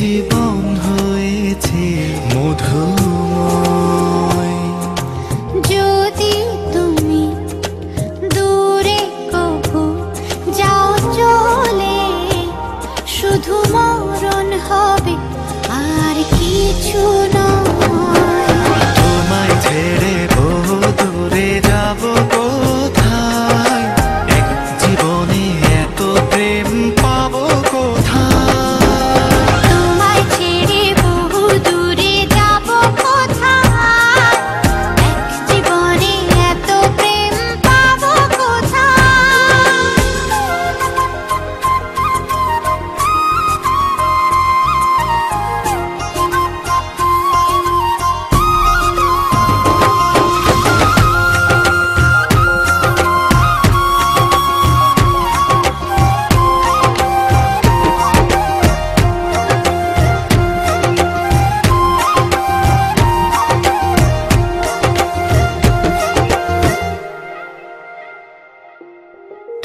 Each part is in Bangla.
জীবন হয়েছে মধুময়। যদি তুমি দূরে কভু যাও চলে, শুধু মরণ হবে আর কিছু নয়। তোমায় ছেড়ে বহু দূরে যাব কোথায়, এক জীবনে এত প্রেম পাবো কোথায়। তোমায় ছেড়ে বহু দূরে যাব কোথায়, এক জীবনে এত প্রেম পাবো কোথায়।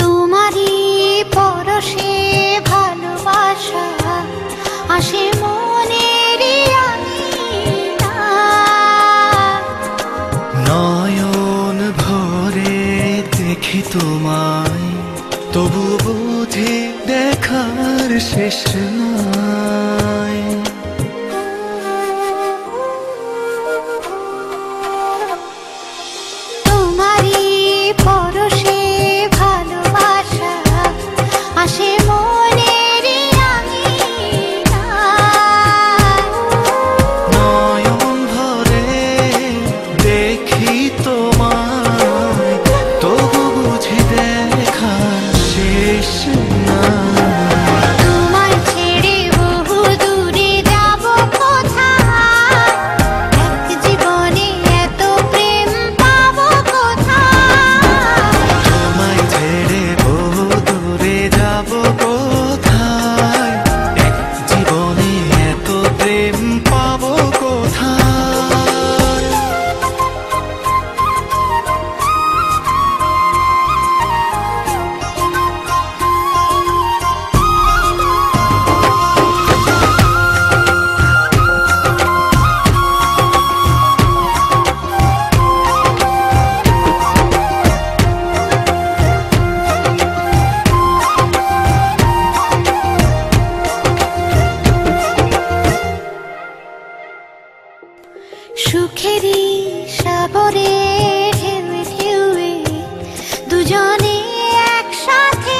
তোমারই পরশে ভালোবাসা আসে মনের আঙিনায়। নয়ন ভরে দেখি তোমায়, তবু বুঝি দেখার শেষ নাই। তোমারই পরশে ভালোবাসা আসে মনের আঙিনায়। নয়ন ভরে দেখি তোমায়, তবু বুঝি দেখার শেষ নাই। তোমায় ছেড়ে বহু দূরে যাব কোথায়, এক জীবনে এত প্রেম পাবো কোথায়। তোমায় ছেড়ে বহু দূরে যাব কোথায়, এক জীবনে এত প্রেম পাবো কোথায়। সুখেরই সাগরে ঢেউয়ে ঢেউয়ে দুজনে একসাথে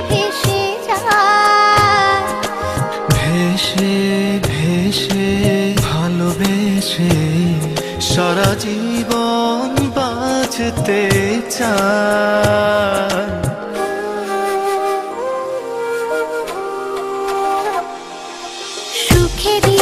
ভেসে যায়। ভেসে ভেসে ভালোবেসে সারা জীবন বাঁচতে চায়। সুখেরই